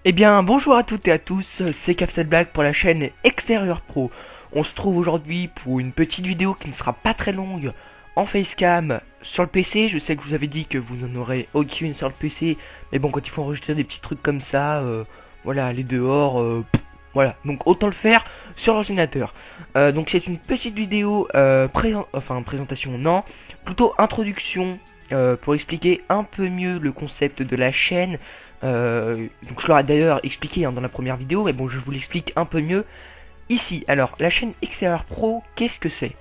Eh bien, bonjour à toutes et à tous, c'est Captain Black pour la chaîne Extérieur Pro. On se trouve aujourd'hui pour une petite vidéo qui ne sera pas très longue en facecam sur le PC. Je sais que je vous avais dit que vous n'en aurez aucune sur le PC, mais bon, quand il faut enregistrer des petits trucs comme ça, voilà, aller dehors, voilà. Donc autant le faire sur l'ordinateur. Donc c'est une petite vidéo, présentation, non, plutôt introduction, pour expliquer un peu mieux le concept de la chaîne. Donc je l'aurais d'ailleurs expliqué dans la première vidéo, mais bon, je vous l'explique un peu mieux ici. Alors, la chaîne XR Pro, qu'est-ce que c'est?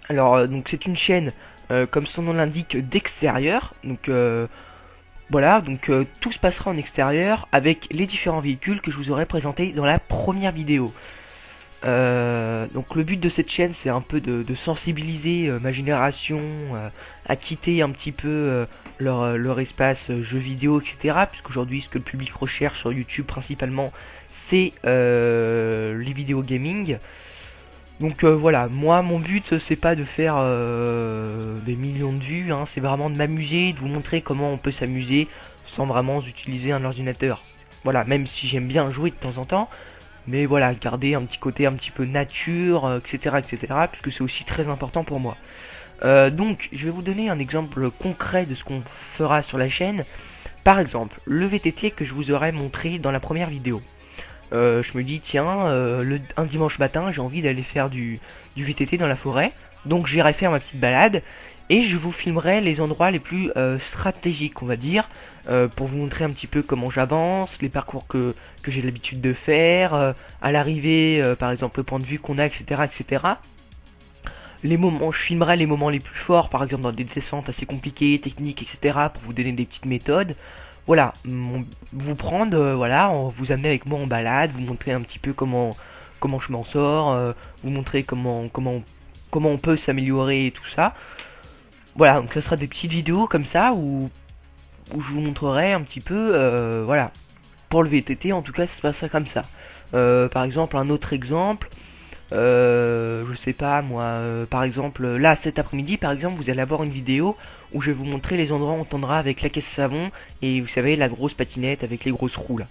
Alors, donc c'est une chaîne, comme son nom l'indique, d'extérieur. Donc voilà, donc tout se passera en extérieur avec les différents véhicules que je vous aurais présentés dans la première vidéo. Donc le but de cette chaîne, c'est un peu de sensibiliser ma génération à quitter un petit peu leur espace jeux vidéo, etc. Puisqu'aujourd'hui, ce que le public recherche sur YouTube principalement, c'est les vidéos gaming. Donc voilà, moi mon but c'est pas de faire des millions de vues, hein, c'est vraiment de m'amuser, de vous montrer comment on peut s'amuser sans vraiment utiliser un ordinateur. Voilà, même si j'aime bien jouer de temps en temps, mais voilà, garder un petit côté un petit peu nature, etc., etc., puisque c'est aussi très important pour moi. Donc, je vais vous donner un exemple concret de ce qu'on fera sur la chaîne. Par exemple, le VTT que je vous aurais montré dans la première vidéo. Je me dis, tiens, un dimanche matin, j'ai envie d'aller faire du VTT dans la forêt. Donc, j'irai faire ma petite balade. Et je vous filmerai les endroits les plus stratégiques, on va dire, pour vous montrer un petit peu comment j'avance, les parcours que j'ai l'habitude de faire, à l'arrivée, par exemple, le point de vue qu'on a, etc., etc. Les moments, je filmerai les moments les plus forts, par exemple dans des descentes assez compliquées, techniques, etc., pour vous donner des petites méthodes. Voilà, vous prendre, voilà, vous amener avec moi en balade, vous montrer un petit peu comment je m'en sors, vous montrer comment on peut s'améliorer et tout ça. Voilà, donc ce sera des petites vidéos comme ça où je vous montrerai un petit peu, voilà, pour le VTT en tout cas ça se passera comme ça. Par exemple, un autre exemple, je sais pas moi, par exemple, là cet après-midi par exemple, vous allez avoir une vidéo où je vais vous montrer les endroits où on tendra avec la caisse savon et vous savez, la grosse patinette avec les grosses roues là.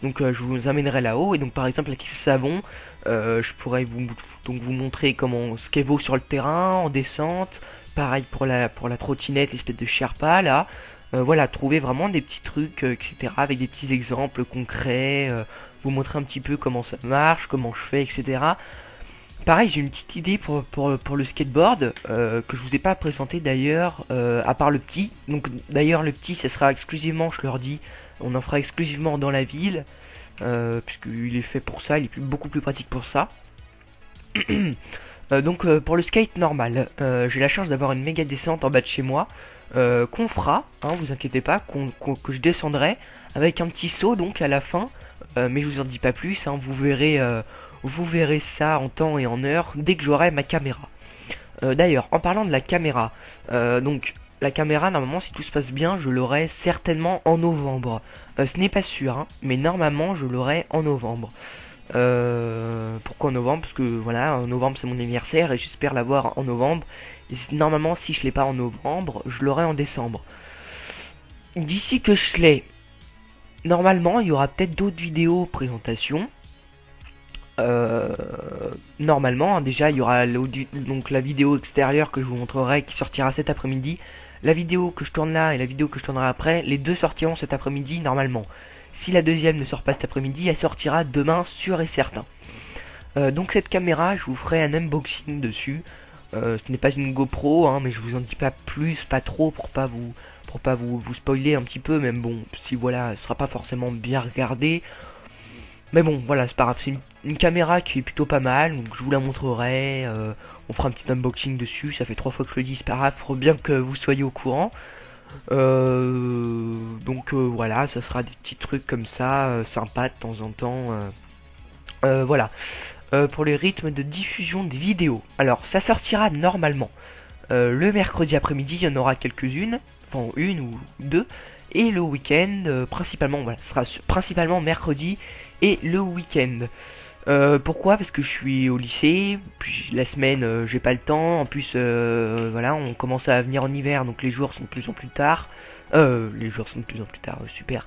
Donc je vous amènerai là-haut et donc par exemple la caisse savon, je pourrais vous montrer comment ce qu'elle vaut sur le terrain en descente. Pareil pour la trottinette, l'espèce de Sherpa là. Voilà, trouver vraiment des petits trucs, etc. avec des petits exemples concrets, vous montrer un petit peu comment ça marche, comment je fais, etc. Pareil, j'ai une petite idée pour le skateboard que je vous ai pas présenté d'ailleurs, à part le petit. Donc d'ailleurs le petit, ça sera exclusivement, je leur dis, on en fera exclusivement dans la ville, puisqu'il est fait pour ça, il est beaucoup plus pratique pour ça. Donc pour le skate normal, j'ai la chance d'avoir une méga descente en bas de chez moi, qu'on fera, hein, vous inquiétez pas, que je descendrai avec un petit saut donc à la fin, mais je vous en dis pas plus, hein, vous verrez ça en temps et en heure dès que j'aurai ma caméra. D'ailleurs, en parlant de la caméra, donc la caméra normalement si tout se passe bien je l'aurai certainement en novembre. Ce n'est pas sûr, hein, mais normalement je l'aurai en novembre. Pourquoi en novembre? Parce que voilà, en novembre c'est mon anniversaire et j'espère l'avoir en novembre. Et normalement, si je l'ai pas en novembre, je l'aurai en décembre. D'ici que je l'ai, normalement, il y aura peut-être d'autres vidéos présentations. Euh, Normalement, hein, déjà, il y aura donc la vidéo extérieure que je vous montrerai qui sortira cet après-midi. La vidéo que je tourne là et la vidéo que je tournerai après, les deux sortiront cet après-midi normalement. Si la deuxième ne sort pas cet après-midi, elle sortira demain sûr et certain. Donc cette caméra, je vous ferai un unboxing dessus. Ce n'est pas une GoPro, hein, mais je vous en dis pas plus, pas trop, pour pas vous spoiler un petit peu. Même bon, si voilà, ce sera pas forcément bien regardé. Mais bon, voilà, c'est pas grave. C'est une caméra qui est plutôt pas mal, donc je vous la montrerai. On fera un petit unboxing dessus. Ça fait 3 fois que je le dis, c'est pas grave, faut bien que vous soyez au courant. Donc voilà, ça sera des petits trucs comme ça, sympa de temps en temps. Voilà. Pour les rythmes de diffusion des vidéos. Alors, ça sortira normalement le mercredi après-midi, il y en aura quelques-unes, enfin une ou deux, et le week-end, principalement, voilà, ce sera principalement mercredi et le week-end. Pourquoi? Parce que je suis au lycée, puis la semaine j'ai pas le temps, en plus voilà, on commence à venir en hiver, donc les jours sont de plus en plus tard. Les jours sont de plus en plus tard, super.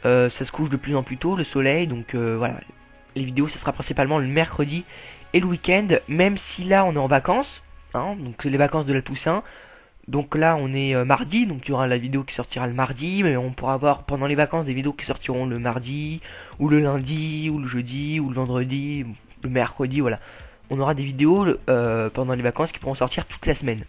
Ça se couche de plus en plus tôt le soleil, donc voilà. Les vidéos, ça sera principalement le mercredi et le week-end, même si là on est en vacances, hein, donc c'est les vacances de la Toussaint. Donc là on est mardi, donc il y aura la vidéo qui sortira le mardi, mais on pourra avoir pendant les vacances des vidéos qui sortiront le mardi, ou le lundi, ou le jeudi, ou le vendredi, le mercredi, voilà. On aura des vidéos pendant les vacances qui pourront sortir toute la semaine.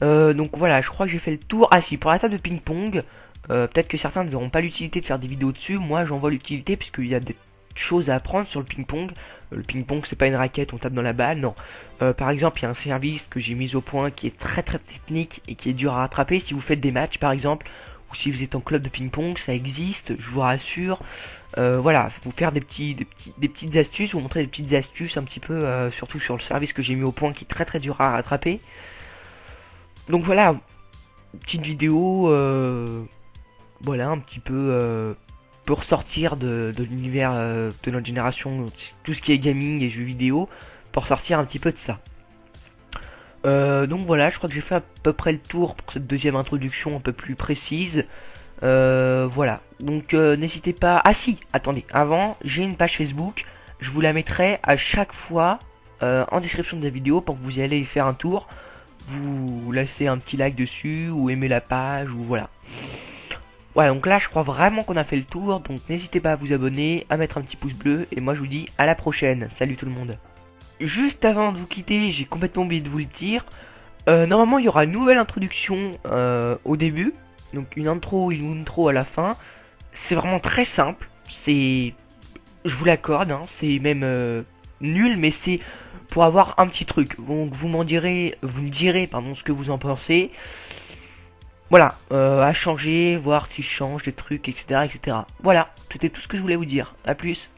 Donc voilà, je crois que j'ai fait le tour. Ah si, pour la table de ping-pong, peut-être que certains ne verront pas l'utilité de faire des vidéos dessus. Moi j'en vois l'utilité puisqu'il y a des choses à apprendre sur le ping-pong. Le ping-pong c'est pas une raquette, on tape dans la balle, non. Par exemple, il y a un service que j'ai mis au point qui est très technique et qui est dur à rattraper si vous faites des matchs par exemple, ou si vous êtes en club de ping-pong, ça existe, je vous rassure. Voilà, vous faire des petites astuces, vous montrer des petites astuces un petit peu, surtout sur le service que j'ai mis au point qui est très dur à rattraper. Donc voilà, petite vidéo, voilà, un petit peu pour sortir de l'univers de notre génération, tout ce qui est gaming et jeux vidéo, pour sortir un petit peu de ça. Donc voilà, je crois que j'ai fait à peu près le tour pour cette deuxième introduction un peu plus précise. Voilà, donc n'hésitez pas... Ah si, attendez, avant, j'ai une page Facebook, je vous la mettrai à chaque fois en description de la vidéo pour que vous y allez y faire un tour. Vous laissez un petit like dessus, ou aimer la page, ou voilà. Ouais, donc là je crois vraiment qu'on a fait le tour, donc n'hésitez pas à vous abonner, à mettre un petit pouce bleu, et moi je vous dis à la prochaine. Salut tout le monde. Juste avant de vous quitter, j'ai complètement oublié de vous le dire. Normalement il y aura une nouvelle introduction au début, donc une intro et une outro à la fin. C'est vraiment très simple, c'est... Je vous l'accorde, hein, c'est même nul, mais c'est pour avoir un petit truc. Donc vous me direz pardon, ce que vous en pensez. Voilà, à changer, voir si je change des trucs, etc. Voilà, c'était tout ce que je voulais vous dire. A plus.